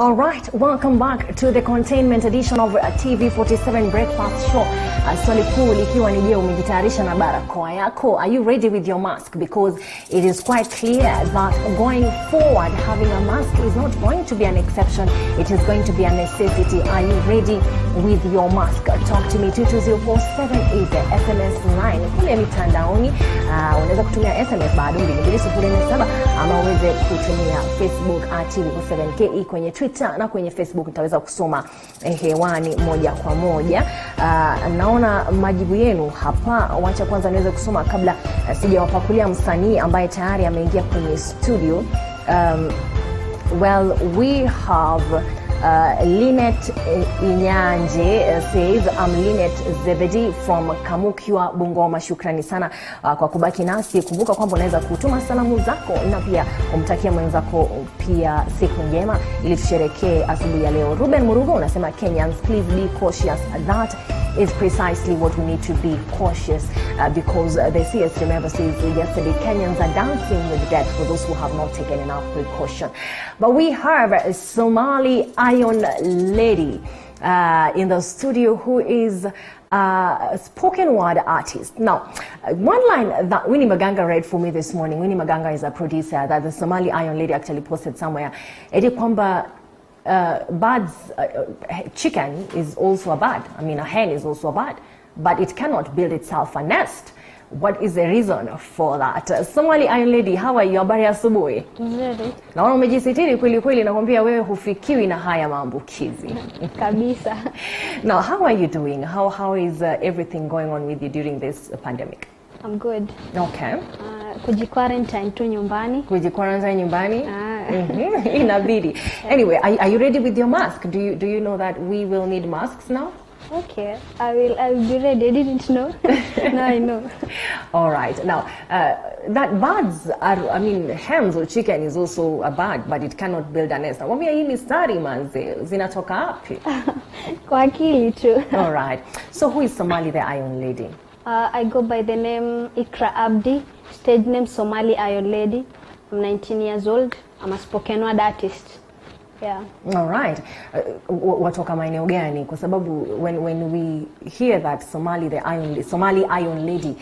All right, welcome back to the Containment edition of TV47 Breakfast Show. Swali kuu likiwa ni je, umejitayarisha na barakoa yako? Are you ready with your mask? Because it is quite clear that going forward, having a mask is not going to be an exception. It is going to be a necessity. Are you ready with your mask? Talk to me. 22047 is the SMS line. Kule mitandaoni, unaweza kutumia SMS bado 2207 ama uweze kutumia Facebook @TV47KE kwenye Twitter na kwenye Facebook nitaweza kusoma hewani moja kwa moja. Naona majibu yenu hapa. Wacha kwanza niweze kusoma kabla sijawapakulia msanii ambaye tayari ameingia kwenye studio. Well, we have Linet Inyanje says, I'm Linet Zebedi from Kamukiwa, Bungoma. Shukrani sana kwa kubaki nasi. Kumbuka kwamba unaweza kutuma salamu zako na pia kumtakia mwenzako pia siku njema ili tusherekee asubuhi ya leo. Ruben Murugo unasema Kenyans, please be cautious. That is precisely what we need to be cautious because the CS remember says yesterday Kenyans are dancing with death for those who have not taken enough precaution. But we have a Somali Iron Lady in the studio who is a spoken word artist. Now, one line that Winnie Maganga read for me this morning, Winnie Maganga is a producer, that the Somali Iron Lady actually posted somewhere. Edi kwamba birds, chicken is also a bird. I mean, a hen is also a bird, but it cannot build itself a nest. What is the reason for that? Somali Iron Lady, how are you? Habari asubuhi? Nzuri. Naona umejisitiri kweli kweli, nakwambia wewe hufikiwi na haya maambukizi. Kabisa. Now, how are you doing? How is everything going on with you during this pandemic? I'm good. Okay. Kujiquarantine tu nyumbani. Kujiquarantine nyumbani? Inabidi. Anyway, are you ready with your mask? Do you know that we will need masks now? Okay, I'll be ready. I didn't know. Now I know. All right. Now, that birds are, I mean, hens or chicken is also a bird, but it cannot build a nest. Wambia hii mistari manze, zinatoka wapi? Kwa akili tu. All right. So who is Somali the Iron Lady? I go by the name Ikra Abdi, stage name Somali Iron Lady. I'm 19 years old. I'm a spoken word artist. Yeah. All right. Watoka maeneo gani? Kwa sababu when we hear that Somali Iron Lady,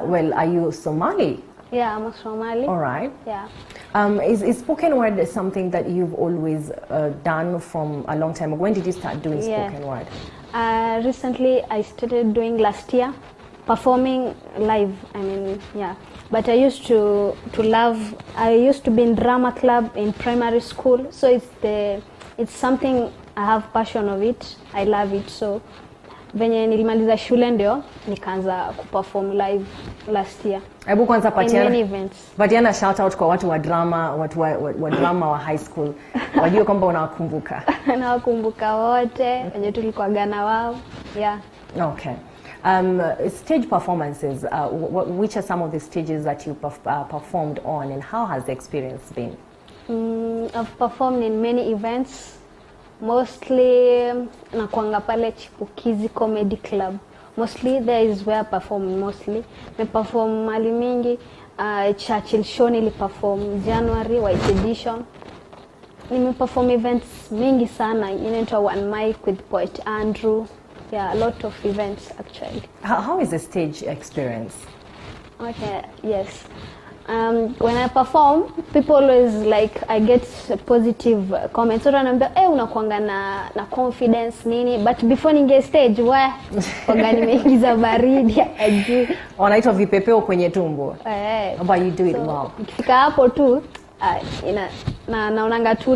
well, are you Somali? Yeah, I'm a Somali. All right. Yeah. Is spoken word something that you've always done from a long time ago? When did you start doing spoken word? Recently, I started doing last year, performing live. I mean, yeah. But I used to be in drama club in primary school, so it's something I have passion of it. I love it. So venye nilimaliza shule ndio nikaanza kuperform live last year. Hebu kwanza patiana shout out kwa watu wa drama, wa drama wa high school. Wajue kwamba unawakumbuka. Nawakumbuka wote, wenye tulikuwa gana wao. Yeah. Okay. Stage performances, which are some of the stages that you performed on, and how has the experience been? I've performed in many events, mostly nakuanga pale Chipukizi Comedy Club. Mostly there is where I perform mostly. Me perform mali mingi, Churchill Show nili perform January, White Edition. Nime perform events mingi sana, inaitwa One Mic with Poet Andrew. Yeah, a lot of events actually. How is the stage experience? Okay, yes. When I perform, people always like, I get positive comments. Wananiambia, unakuanga na confidence nini? But before ninge stage, wanga nimeingiza baridi ajui. Wanaitwa vipepeo kwenye tumbo. But you do it well. Nikifika hapo tu, naonanga tu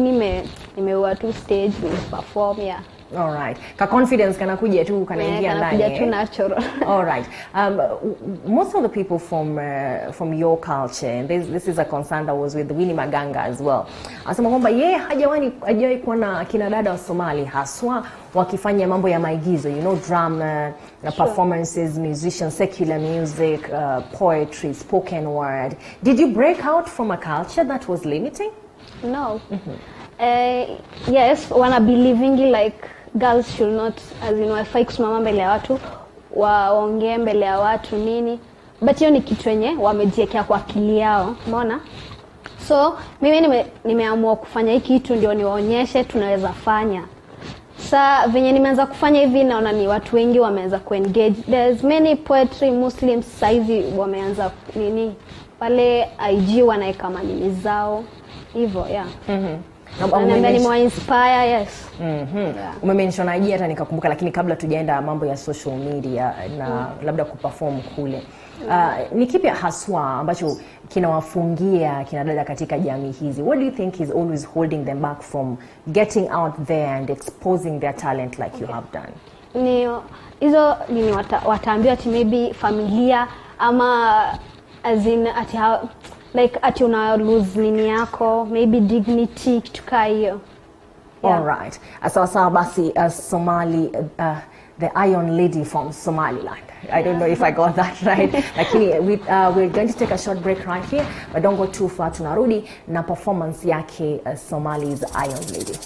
nimeua tu stage, perform, yeah. All right. Ka confidence kana kuja tu kanaingia ndani. Kuja tu natural. All right. Most of the people from your culture, and this is a concern that was with Winnie Maganga as well. Anasema kwamba yeye hajawahi kuwa na kina dada wa Somali haswa wakifanya mambo ya maigizo, you know, drama, performances, musicians, secular music, poetry, spoken word. Did you break out from a culture that was limiting? No. Yes, wanna be living like girls should not, as you know, wafai kusimama mbele ya watu, waongee mbele ya watu nini. But hiyo ni kitu yenye wamejiwekea kwa akili yao, umeona? So mimi nimeamua kufanya hiki kitu ndio niwaonyeshe tunaweza fanya. Venye nimeanza kufanya hivi naona ni watu wengi wameanza kuengage. There's many poetry Muslims saizi wameanza pale IG wanaeka manini zao hivyo na inspire yes. Yeah. Umemention IG hata nikakumbuka, lakini kabla tujaenda mambo ya social media na labda kuperform kule, ni kipi haswa ambacho kinawafungia kina dada katika jamii hizi? What do you think is always holding them back from getting out there and exposing their talent like you have done? Hizo ni wataambiwa ati maybe familia ama as in ati una lose nini yako, maybe dignity, kitu kama hiyo. All right. Sawa basi, Somali, the Iron Lady from Somaliland. I don't know if I got that right. Lakini we're going to take a short break right here, but don't go too far. Tunarudi na performance yake Somali's Iron Lady.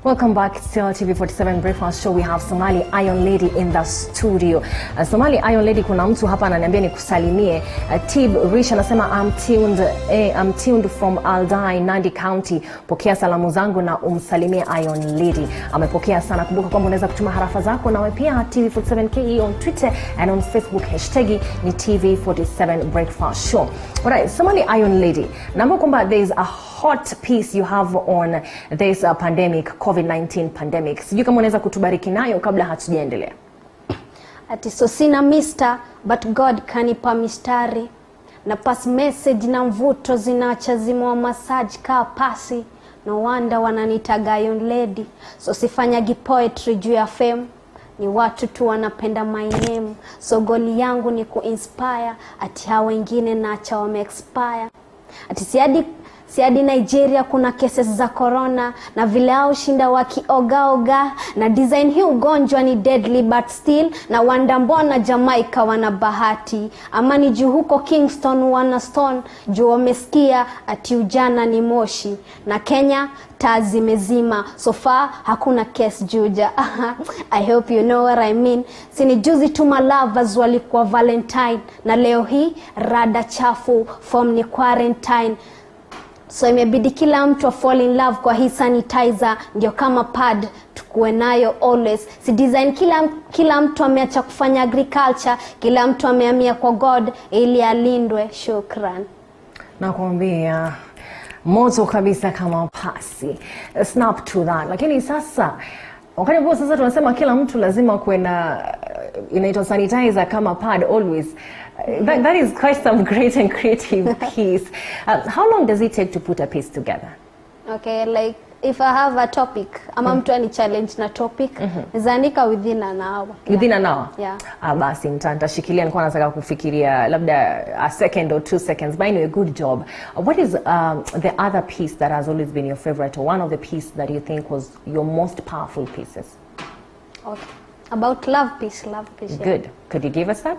Welcome back to TV47 Breakfast Show. We have Somali Iron Lady in the studio. Somali Iron Lady, kuna mtu hapa ananiambia nikusalimie. Tib Rish anasema I'm tuned from Aldai, Nandi County. Pokea salamu zangu na umsalimie Iron Lady. Amepokea sana. Kumbuka kwamba unaweza kutuma harafa zako na pia TV47KE on Twitter and on Facebook. Hashtag ni TV47 Breakfast Show. Alright, Somali Iron Lady. Naomba kwamba there is a hot piece you have on this pandemic, COVID-19 pandemic. Sijui kama unaweza kutubariki nayo kabla hatujaendelea. Ati so sina mister but God kanipa mistari. Na pass message na mvuto zinaacha zimwa massage ka pasi. No wonder wananitaga Iron Lady. So sifanyagi poetry juu ya fame. Ni watu tu wanapenda my name. So goli yangu ni kuinspire. Ati hao wengine naacha wame expire. Ati siadi Nigeria kuna cases za corona na vile hao shinda wakioga na design hii ugonjwa ni deadly but still na wanda mbona Jamaica wana bahati ama ni juu huko Kingston wana stone juu wamesikia ati ujana ni moshi na Kenya taa zimezima so far hakuna case juja. I hope you know what I mean. Sini juzi tu lovers walikuwa Valentine na leo hii rada chafu form ni quarantine. So imebidi kila mtu fall in love kwa hii sanitizer ndio kama pad tukuwe nayo always. Si design kila mtu ameacha kufanya agriculture, kila mtu amehamia kwa God ili alindwe. Shukran. Nakwambia moto kabisa kama pasi. Snap to that. Lakini sasa wakati ambao sasa tunasema kila mtu lazima kuwe na inaitwa sanitizer kama pad always. That is quite some great and creative piece. How long does it take to put a piece together? Okay, like if I have a topic, ama mtu ani challenge na topic, nizaandika within an hour. Within an hour? Yeah. Basi nitashikilia, nilikuwa nataka kufikiria labda a second or 2 seconds. But anyway, good job. What is the other piece that has always been your favorite, or one of the pieces that you think was your most powerful pieces? Okay. About love piece. Yeah. Good. Could you give us that?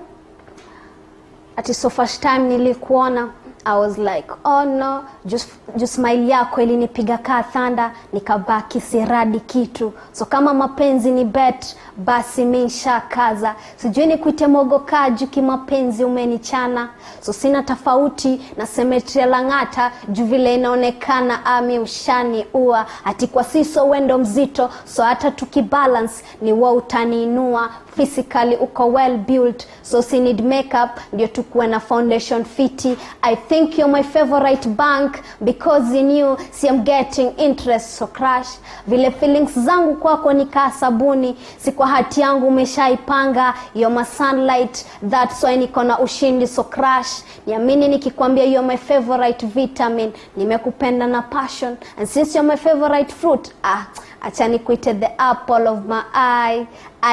Ati so first time nilikuona I was like, oh no, just smile yako ilinipiga ka thunder, nikabaki siradi kitu. So kama mapenzi ni bet, basi misha kaza. Sijui ni kuite mogo kaju kimapenzi umenichana. So sina tofauti na symmetry ya Lang'ata, juu vile inaonekana ami ushani ua. Ati kwa siso wendo mzito, so hata tukibalance ni wa utaniinua. Physically uko well built, so si need makeup ndio tukuwe na foundation fiti. I think you're my favorite bank because in you see I'm getting interest, so crush. Vile feelings zangu kwako ni kaa sabuni, si kwa hati yangu umeshaipanga. You're my sunlight, that's why niko na ushindi, so crush. Niamini nikikwambia you're my favorite vitamin, nimekupenda na passion. And since you're my favorite fruit, acha nikuite the apple of my eye.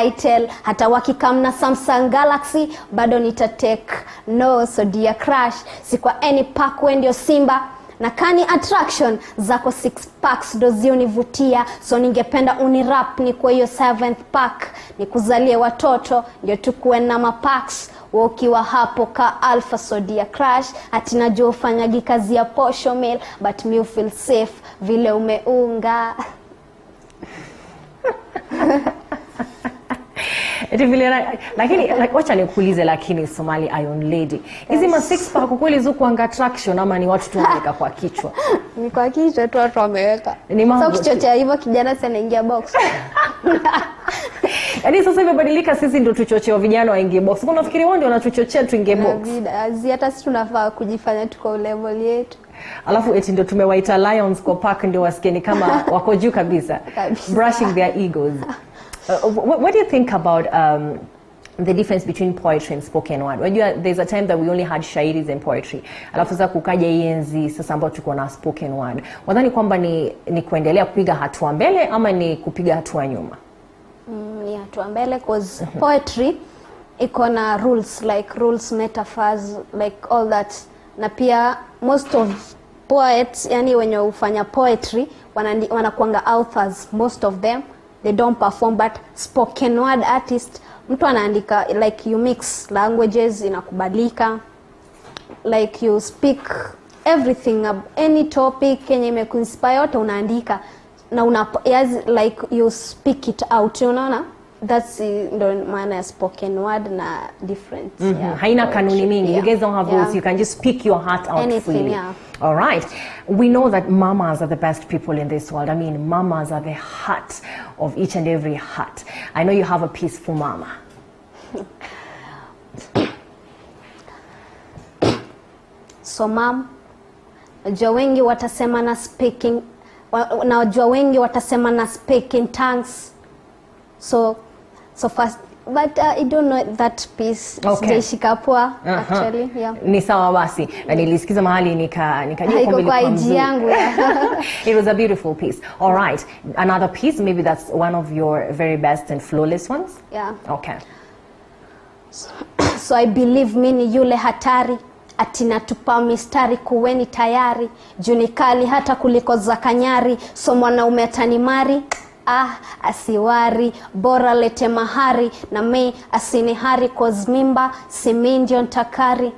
Itel hata wakikamna Samsung Galaxy bado nitatake no. So dear crush, si kwa any pack we ndio Simba na kani attraction zako 6 packs dozi univutia. So ningependa unirap ni kwa hiyo 7th pack nikuzalie watoto ndio tukue na mapacks ukiwa hapo ka alpha. So dear crush, ati najua ufanyagi kazi ya posho mail but me feel safe vile umeunga. Lakini wacha nikuulize, lakini Somali Iron Lady, hizi ma 6 pack kweli zukuanga attraction ama ni watu tu wameweka kwa kichwa? Ni kwa kichwa tu watu wameweka. So kichochea hivyo kijana sana ingia box. Yaani sasa imebadilika, sisi ndio tuchocheo vijana waingie box. Kuna nafikiri wao ndio wanatuchochea tuingie box. Hata sisi tunafaa kujifanya tuko level yetu. Alafu eti ndio tumewaita lions kwa park ndio wasikie kama wako juu kabisa. Brushing their egos. What do you think about the difference between poetry and spoken word? There's a time that we only had shairis and poetry. Alafu sasa kukaja enzi sasa ambao tuko na spoken word. Wadhani kwamba ni kuendelea kupiga hatua mbele ama ni kupiga hatua nyuma? Ni hatua mbele cause poetry iko na rules, metaphors, like all that. Na pia most of poets, yani wenye ufanya poetry wanakuanga authors, most of them they don't perform. But spoken word artist, mtu anaandika, like you mix languages, inakubalika, like you speak everything, any topic yenye imekuinspire yote unaandika na like you speak it out, unaona. That's ndo maana ya spoken word na different. Yeah, haina kanuni mingi. Yeah. You guys don't have rules. You can just speak your heart out anything, freely. Yeah. All right. We know that mamas are the best people in this world. I mean, mamas are the heart of each and every heart. I know you have a peaceful mama. So mom, najua wengi watasema na speaking, najua wengi watasema na speaking tongues. So first, but I don't know that piece. Okay. Shikapua actually, yeah. Ni sawa basi. Nilisikiza mahali nikajua kwamba ilikuwa mzuri. Yangu. It was a beautiful piece. All right. Another piece, maybe that's one of your very best and flawless ones? Yeah. Okay. So I believe mini yule hatari, atina tupa mistari kuweni tayari, junikali hata kuliko za kanyari, so mwanaume atanimari, asiwari, bora lete mahari, na me asinihari cause mimba, simi ndio ntakari.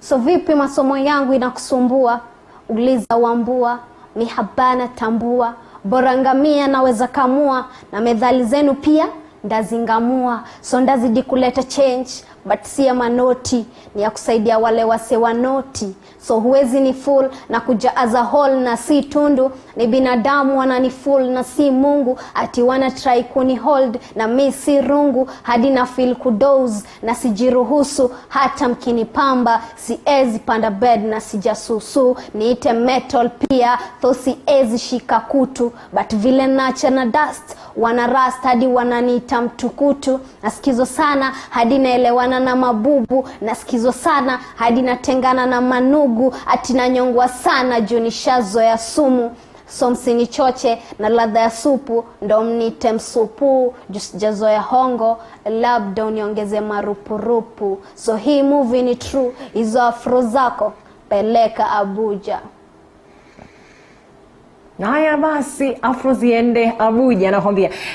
So vipi masomo yangu inakusumbua, uliza wambua, mihabana tambua, bora ngamia naweza kamua, na methali zenu pia ndazingamua. So ndazidi kuleta change, but si ya manoti, ni ya kusaidia wale wase wanoti. So huwezi ni full na kuja as a whole na si tundu, ni binadamu wana ni full na si Mungu, ati wana try kuni hold na mi si rungu, hadi na feel kudoze na sijiruhusu, hata mkini pamba siezi panda bed na sijasusu, niite metal pia tho siezi shika kutu, but vile nacha na dust wana rust hadi wananiita mtukutu, nasikizo sana hadi naelewana na mabubu, nasikizo sana hadi natengana na manugu, ati nanyongwa sana juu nishazoea sumu. So msinichoche na ladha ya supu, ndo mnite msupu, juu sijazoea hongo, labda uniongeze marupurupu. So hii movie ni true, hizo afro zako peleka Abuja. Haya basi, afro ziende Abuja.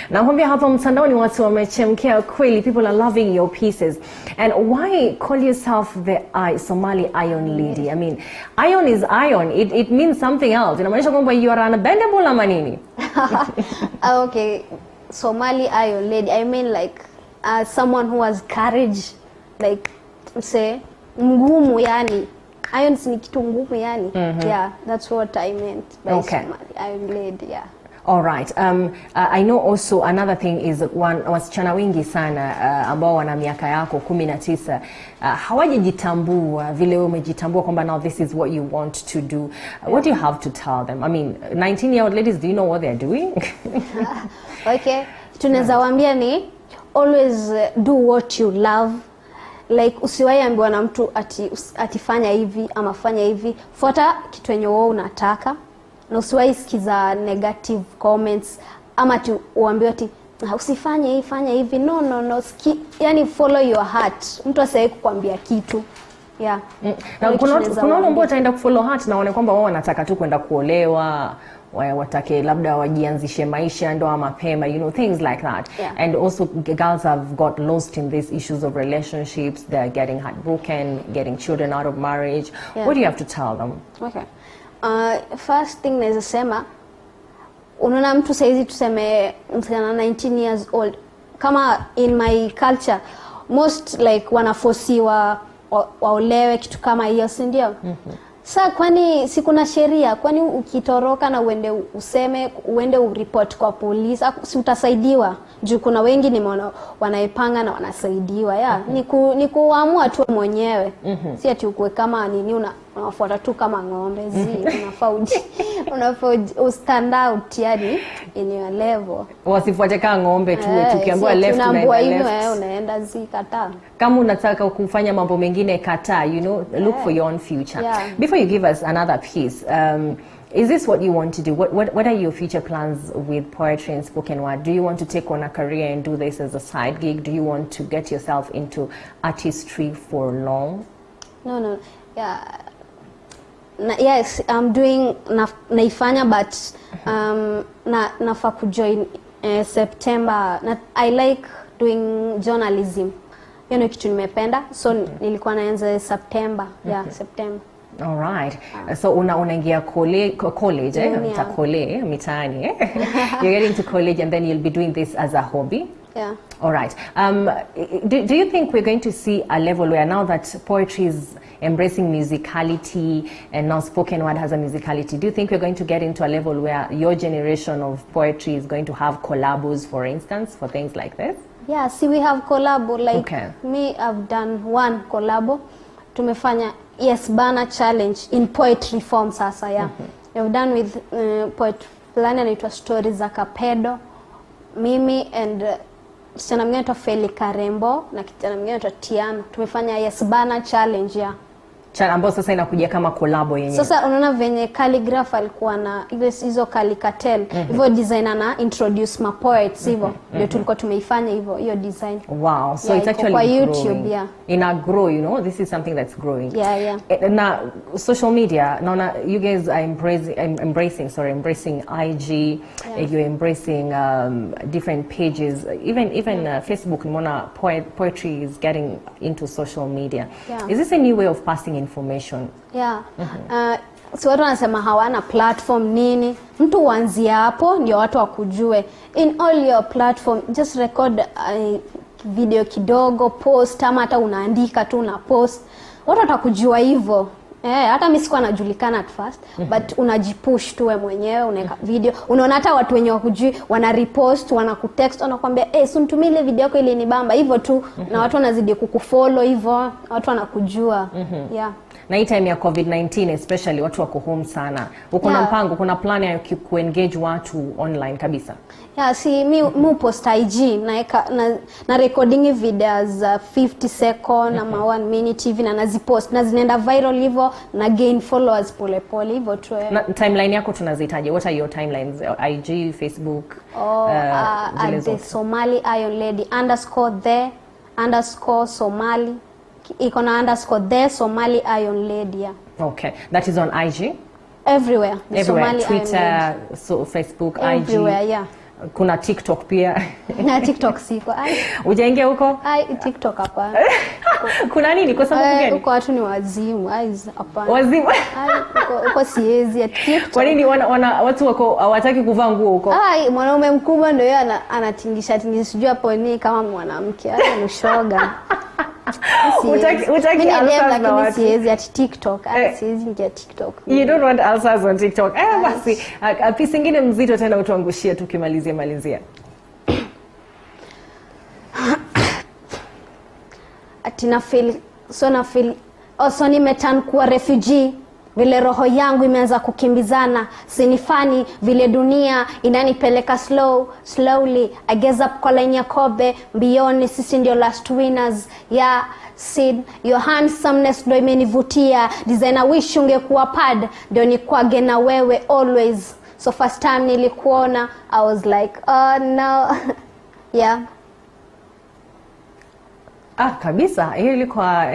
Nakwambia hapa mtandaoni watu wamechemkea kweli. People are loving your pieces. And why call yourself the Somali Iron Lady? I mean, iron is iron. It means something else. Inamaanisha kwamba you are unbendable ama nini? Okay, Somali Iron Lady, I mean like someone who has courage, like say ngumu yani. Iron ni kitu ngumu yani. Yeah, that's what I meant by Somali Iron Lady, yeah. All right. I know also another thing is wasichana wengi sana ambao wana miaka yako 19 hawajijitambua vile wewe umejitambua kwamba now this is what you want to do. What do you have to tell them? I mean, 19-year-old ladies, do you know what they're doing? Okay. Tunaweza waambia ni always do what you love. Like usiwahi ambiwa na mtu atifanya hivi ama fanya hivi. Fuata kitu yenye wewe unataka. Na usiwahi sikiza negative comments ama tu uambiwe ati usifanye hii, fanya hivi. No, yani follow your heart. Mtu asiye kukwambia kitu. Yeah. Na kuna wale ambao wataenda kufollow heart na waone kwamba wao wanataka tu kwenda kuolewa, watake labda wajianzishe maisha ndoa mapema, things like that. Yeah. And also girls have got lost in these issues of relationships. They're getting heartbroken, getting children out of marriage. Yeah. What do you have to tell them? Okay. First thing naweza sema, unaona mtu saizi tuseme msichana 19 years old, kama in my culture most like wanafosiwa waolewe kitu kama hiyo, si ndio? Sasa kwani si kuna sheria? Kwani ukitoroka na uende ureport kwa polisi, si utasaidiwa? Juu kuna wengi nimeona wanaipanga na wanasaidiwa. Ni kuamua tu mwenyewe. Si ati ukue kama nini unafuata tu kama ng'ombe. Unafaa stand out yani in your level. Wasifuate kama ng'ombe tu, tukiambiwa left unaenda left. Unaenda kata. Kama unataka kufanya mambo mengine kata, look for your own future. Yeah. Before you give us another piece, is this what you want to do? What are your future plans with poetry and spoken word? Do you want to take on a career and do this as a side gig? Do you want to get yourself into artistry for long? No. Yeah. Yes, I'm doing naifanya, but nafa kujoin September. I like doing journalism. Kitu nimependa, so nilikuwa naanza September. Yeah, September. All right. So unaingia college, mitaani. You're getting to college and then you'll be doing this as a hobby? Yeah. All right. Do you think we're going to see a level where now that poetry is embracing musicality and now spoken word has a musicality, do you think we're going to get into a level where your generation of poetry is going to have collabos, for instance, for things like this? Yeah, see, we have collabo. Like me, I've done one collabo. Tumefanya Yes Bana challenge in poetry form sasa, yeah. I've done with poet fulani anaitwa Stories za Kapedo. Mimi and kijana mwingine anaitwa Feli Karembo na kijana mwingine anaitwa Tiano. Tumefanya Yes Bana challenge, yeah. Ambayo sasa inakuja kama collabo yenyewe. Sasa unaona venye calligraph alikuwa na hizo caricature, hivyo designer na introduce ma poets hivyo. Ndio tulikuwa tumeifanya hivyo hiyo design. Wow, so yeah, it's actually kwa growing. YouTube, yeah. Ina grow, this is something that's growing. Yeah. Na social media, now you guys are embracing IG, yeah. You're embracing different pages, even Facebook. Nimeona poetry is getting into social media. Yeah. Is this a new way of passing information? Yeah. So watu wanasema hawana platform nini. Mtu uanzia hapo ndio watu wakujue. In all your platform, just record video kidogo, post, ama hata unaandika tu una post. Watu watakujua hivyo. Hata mimi sikuwa najulikana at first, but unajipush tu wewe mwenyewe, unaweka video. Unaona hata watu wenye wakujui wana repost, wanakutext, wanakuambia unitumie ile video yako ile ni bamba hivyo tu, na watu wanazidi kukufollow hivyo, watu wanakujua. Yeah. Na hii time ya COVID-19 especially watu wako home sana. Uko na mpango, kuna plan ya kuengage watu online kabisa? Yeah, mi post IG na recording videos 50 seconds ama 1 minute hivi na nazipost na zinaenda viral hivyo na gain followers pole hivyo tu. Na timeline yako tunazihitaji. What are your timelines? IG, Facebook? The Somali Iron Lady _the_Somali. Iko na _ Somali Iron Lady, yeah. Okay, that is on IG? Everywhere. Everywhere. Twitter, so Facebook, everywhere, IG. Yeah. Kuna TikTok pia. Na TikTok siko. Ujaingia huko? TikTok hapa. Kuna nini? Kwa sababu gani? Huko watu ni wazimu. Hapana. Wazimu? Huko siwezi ya TikTok. Kwa nini watu wako hawataki kuvaa nguo huko? Mwanaume mkubwa ndio yeye anatingisha sijui hapo ni kama mwanamke. Ni ushoga. Utaki alsas na watu. Siwezi at TikTok. Siwezi ingia TikTok. You don't want alsas on TikTok. Basi piece nyingine mzito tena utuangushie tukimalizia. Na feel also nimeturn kuwa refugee. Vile roho yangu imeanza kukimbizana, sinifani vile dunia inanipeleka slowly. I gaze up kwa line ya Kobe, beyond sisi ndio last winners. Yeah, Sid, your handsomeness ndio imenivutia. Designer wish ungekuwa pad, ndio nikwage na wewe always. So first time nilikuona, I was like, oh no. Yeah. Kabisa hiyo ilikuwa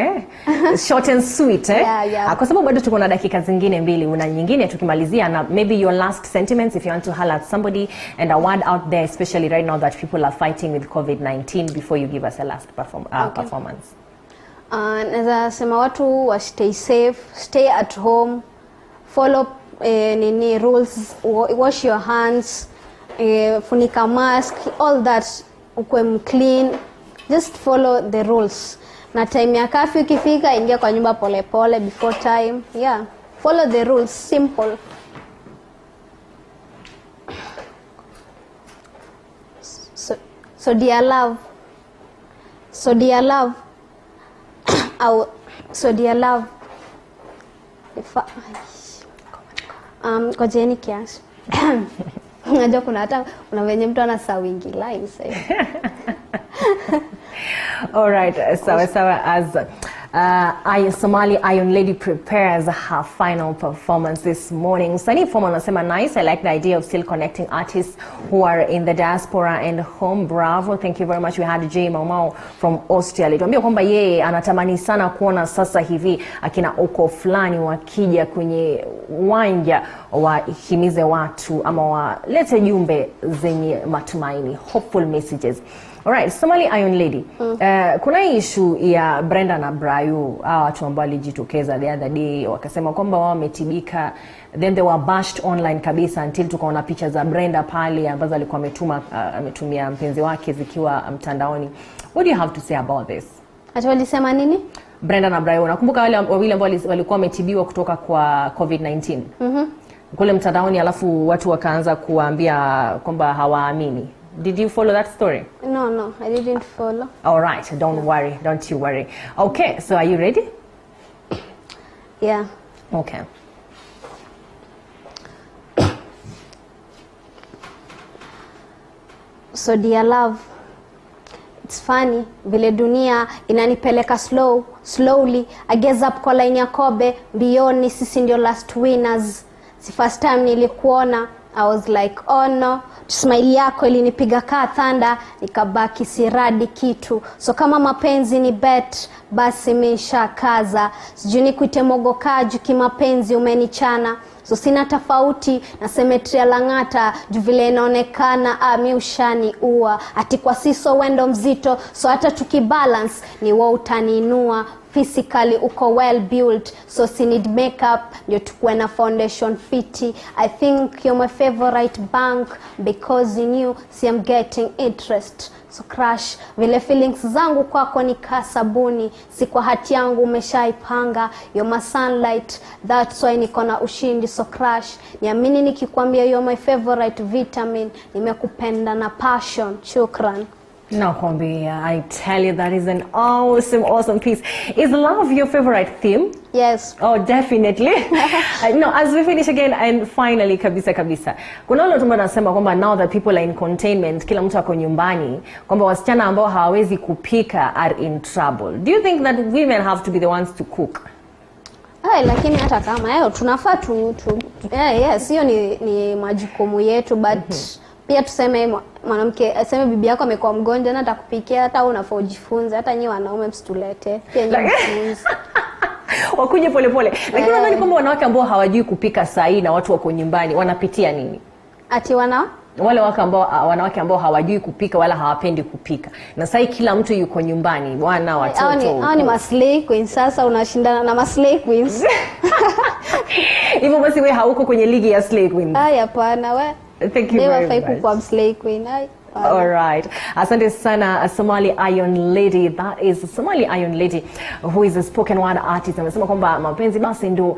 short and sweet Yeah. Kwa sababu bado tuko na dakika zingine mbili, una nyingine tukimalizia, na maybe your last sentiments if you want to highlight somebody and a word out there, especially right now that people are fighting with COVID-19, before you give us a last performance. Naweza sema watu wa stay safe, stay at home, follow rules, wash your hands, funika mask, all that, ukwe clean. Just follow the rules. Na time ya curfew ikifika, ingia kwa nyumba pole pole before time. Yeah. Follow the rules. Simple. So dear love. So dear love. Kojeni kiasi. Unajua kuna venye mtu ana wingi lines. All right, so as Somali Iron Lady prepares her final performance this morning. Sunny Form anasema nice. I like the idea of still connecting artists who are in the diaspora and home. Bravo, thank you very much. We had J Maumau from Austria. Alituambia kwamba yeye anatamani sana kuona sasa hivi akina uko fulani wakija kwenye uwanja wahimize watu ama walete jumbe zenye matumaini, hopeful messages. Alright, Somali Iron Lady. Kuna issue ya Brenda na Brayo, watu ambao walijitokeza the other day wakasema kwamba wao wametibika, then they were bashed online kabisa until tukaona picha za Brenda pale ambazo alikuwa ametumia mpenzi wake zikiwa mtandaoni. What do you have to say about this? Ati walisema nini? Brenda na Brayo, nakumbuka wale wawili ambao walikuwa wametibiwa kutoka kwa COVID-19. Kule mtandaoni, alafu watu wakaanza kuambia kwamba hawaamini. Did you follow that story? No, I didn't follow. All right, don't you worry. Okay, so are you ready? Yeah. Okay. So dear love, it's funny vile dunia inanipeleka slowly. I gaze up kwa line ya kobe, mbioni sisi ndio last winners. Si first time nilikuona, I was like, oh no. Smile yako ilinipiga kaa thunder, nikabaki siradi kitu. So kama mapenzi ni bet, basi meisha kaza. Sijui nikuite mogokaji kimapenzi umenichana. So sina tofauti na Cemetery Lang'ata, juu vile inaonekana mi ushani ua. Ati kwa siso wendo mzito, so hata tukibalance ni wewe utaninua. Physically uko well built, so si need makeup ndio tukue na foundation fiti. I think you're my favorite bank because in you see I'm getting interest. So crush, vile feelings zangu kwako ni kasabuni, si kwa hati yangu umeshaipanga. You're my sunlight, that's why niko na ushindi. So crush, niamini nikikwambia you're my favorite vitamin, nimekupenda na passion. Shukran. Nakwambia, I tell you, that is an awesome piece. Is love your favorite theme? Yes. Oh, definitely. No, as we finish again, and finally, kabisa. Kuna wale watu wanasema kwamba now that people are in containment, kila mtu ako nyumbani, kwamba wasichana ambao hawawezi kupika are in trouble. Do you think that women have to be the ones to cook? Lakini hata kama tunafaa yes, hiyo ni majukumu yetu, but pia tuseme mwanamke aseme bibi yako amekuwa mgonjwa na atakupikia, hata unafaa ujifunze. Hata nyinyi wanaume msitulete, pia nyinyi mjifunze. Wakuje pole. Lakini nadhani kwamba wanawake ambao hawajui kupika saa na watu wako nyumbani wanapitia nini? Ati wale wanawake ambao hawajui kupika wala hawapendi kupika. Na sasa kila mtu yuko nyumbani, bwana, watoto. Hao ni maslay queens. Sasa unashindana na maslay queens. Hivyo basi wewe hauko kwenye ligi ya slay queens. Hapana wewe. Thank you very much. Kwa slay queen. All right. Asante sana Somali Iron Lady. That is Somali Iron Lady, who is a spoken word artist. Amesema kwamba mapenzi basi ndo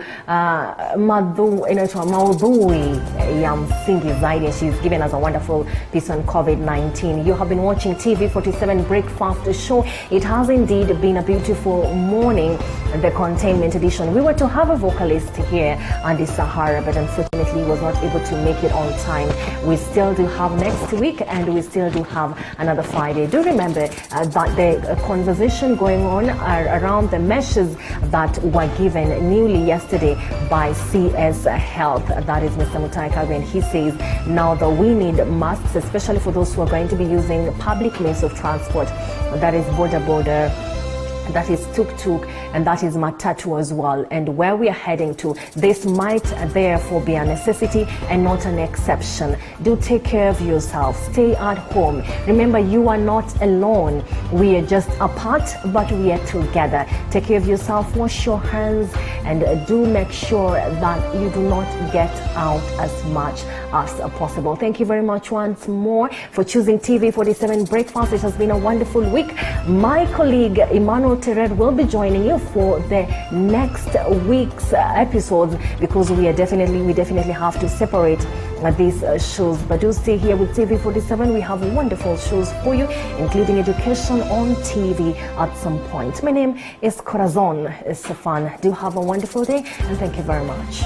maudhui ya msingi zaidi. She's given us a wonderful piece on COVID-19. You have been watching TV47 Breakfast Show. It has indeed been a beautiful morning, the Containment edition. We were to have a vocalist here, Andy Sahara, but unfortunately was not able to make it on time. We still do have next week, and we we still do have another Friday. Do remember that the conversation going on are around the measures that were given newly yesterday by CS Health. That is Mr. Mutai Kagwe, and he says now that we need masks, especially for those who are going to be using public means of transport. That is border, that is tuk-tuk, and that is matatu as well. And where we are heading to, this might therefore be a necessity and not an exception. Do take care of yourself. Stay at home. Remember, you are not alone. We are just apart, but we are together. Take care of yourself. Wash your hands, and do make sure that you do not get out as much as possible. Thank you very much once more for choosing TV47 Breakfast. It has been a wonderful week. My colleague Emmanuel Tered will be joining you for the next week's episodes, because we definitely have to separate these shows. But do stay here with TV47. We have wonderful shows for you, including education on TV at some point. My name is Corazon Stefan. Do have a wonderful day, and thank you very much.